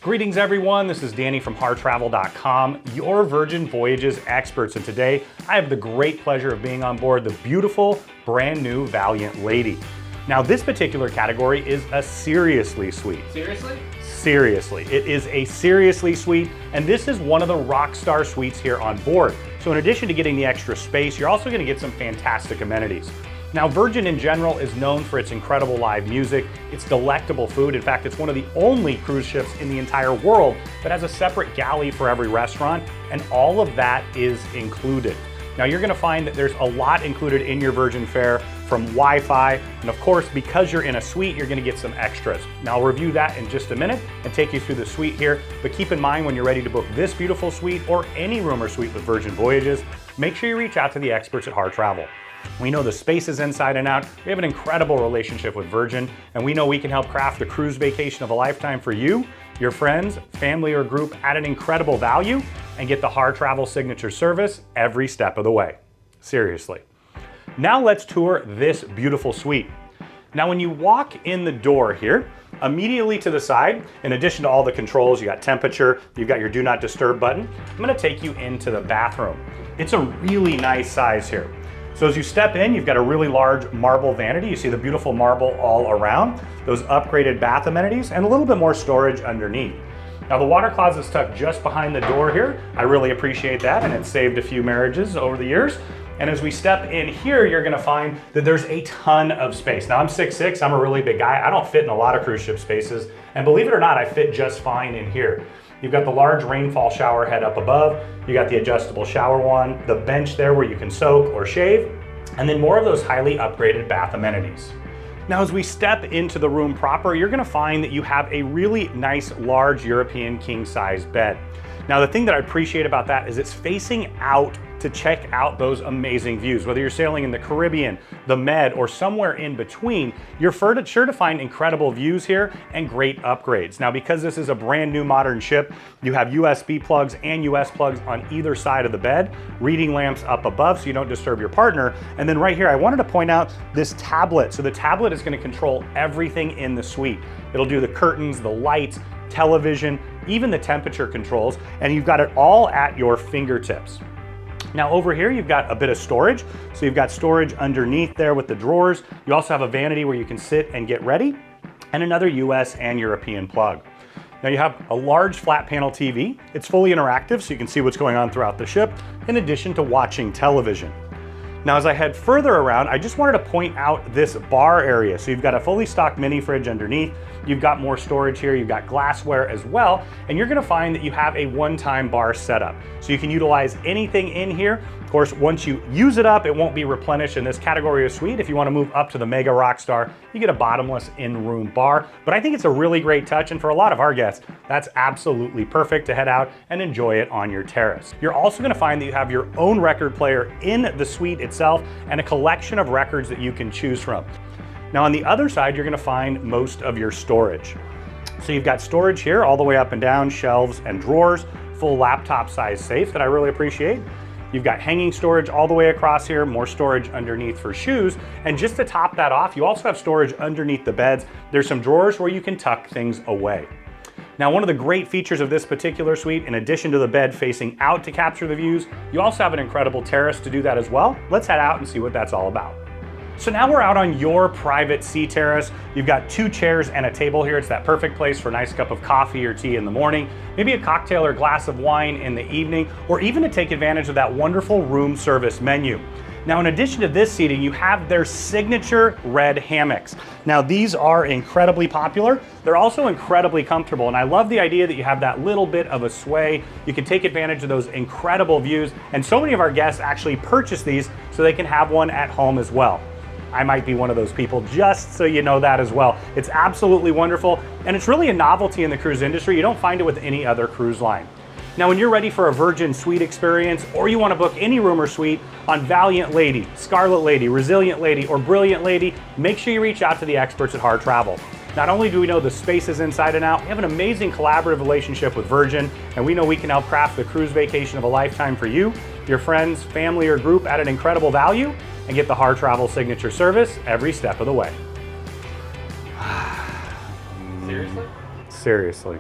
Greetings everyone, this is Danny from HarrTravel.com, your Virgin Voyages experts, and today I have the great pleasure of being on board the beautiful, brand new Valiant Lady. Now this particular category is a seriously suite. Seriously? Seriously, it is a seriously suite, and this is one of the Rockstar suites here on board. So in addition to getting the extra space, you're also going to get some fantastic amenities. Now Virgin in general is known for its incredible live music, its delectable food. In fact, it's one of the only cruise ships in the entire world that has a separate galley for every restaurant, and all of that is included. Now you're going to find that there's a lot included in your Virgin fare, from Wi-Fi, and of course, because you're in a suite, you're going to get some extras. Now I'll review that in just a minute and take you through the suite here, but keep in mind when you're ready to book this beautiful suite or any room or suite with Virgin Voyages, make sure you reach out to the experts at Harr Travel. We know the spaces inside and out. We have an incredible relationship with Virgin, and we know we can help craft the cruise vacation of a lifetime for you, your friends, family, or group at an incredible value, and get the Harr Travel signature service every step of the way. Seriously. Now let's tour this beautiful suite. Now when you walk in the door here, immediately to the side, in addition to all the controls, you got temperature, you've got your do not disturb button. I'm gonna take you into the bathroom. It's a really nice size here. So as you step in, you've got a really large marble vanity. You see the beautiful marble all around, those upgraded bath amenities, and a little bit more storage underneath. Now the water closet's tucked just behind the door here. I really appreciate that, and it's saved a few marriages over the years. And as we step in here, you're gonna find that there's a ton of space. Now I'm 6'6", I'm a really big guy. I don't fit in a lot of cruise ship spaces, and believe it or not, I fit just fine in here. You've got the large rainfall shower head up above, you got the adjustable shower wand, the bench there where you can soak or shave, and then more of those highly upgraded bath amenities. Now as we step into the room proper, you're gonna find that you have a really nice large European king size bed. Now the thing that I appreciate about that is it's facing out to check out those amazing views. Whether you're sailing in the Caribbean, the Med, or somewhere in between, you're sure to find incredible views here and great upgrades. Now because this is a brand new modern ship, you have USB plugs and US plugs on either side of the bed, reading lamps up above so you don't disturb your partner, and then right here I wanted to point out this tablet. So the tablet is going to control everything in the suite. It'll do the curtains, the lights, television, even the temperature controls, and you've got it all at your fingertips. Now over here, you've got a bit of storage. So you've got storage underneath there with the drawers. You also have a vanity where you can sit and get ready, and another US and European plug. Now you have a large flat panel TV. It's fully interactive, so you can see what's going on throughout the ship, in addition to watching television. Now as I head further around, I just wanted to point out this bar area. So you've got a fully stocked mini fridge underneath, you've got more storage here, you've got glassware as well, and you're gonna find that you have a one-time bar setup. So you can utilize anything in here. Of course, once you use it up, it won't be replenished in this category of suite. If you wanna move up to the Mega Rockstar, you get a bottomless in-room bar. But I think it's a really great touch, and for a lot of our guests, that's absolutely perfect to head out and enjoy it on your terrace. You're also gonna find that you have your own record player in the suite itself and a collection of records that you can choose from. Now on the other side, you're gonna find most of your storage. So you've got storage here all the way up and down, shelves and drawers, full laptop size safe that I really appreciate. You've got hanging storage all the way across here, more storage underneath for shoes, and just to top that off, you also have storage underneath the beds. There's some drawers where you can tuck things away. Now, one of the great features of this particular suite, in addition to the bed facing out to capture the views, you also have an incredible terrace to do that as well. Let's head out and see what that's all about. So now we're out on your private sea terrace. You've got 2 chairs and a table here. It's that perfect place for a nice cup of coffee or tea in the morning, maybe a cocktail or glass of wine in the evening, or even to take advantage of that wonderful room service menu. Now, in addition to this seating, you have their signature red hammocks. Now, these are incredibly popular. They're also incredibly comfortable, and I love the idea that you have that little bit of a sway. You can take advantage of those incredible views, and so many of our guests actually purchase these so they can have one at home as well. I might be one of those people, just so you know that as well. It's absolutely wonderful, and it's really a novelty in the cruise industry. You don't find it with any other cruise line. Now, when you're ready for a Virgin suite experience, or you want to book any room or suite on Valiant Lady, Scarlet Lady, Resilient Lady, or Brilliant Lady, make sure you reach out to the experts at Harr Travel. Not only do we know the spaces inside and out, we have an amazing collaborative relationship with Virgin, and we know we can help craft the cruise vacation of a lifetime for you, your friends, family, or group at an incredible value, and get the Harr Travel signature service every step of the way. Seriously? Seriously.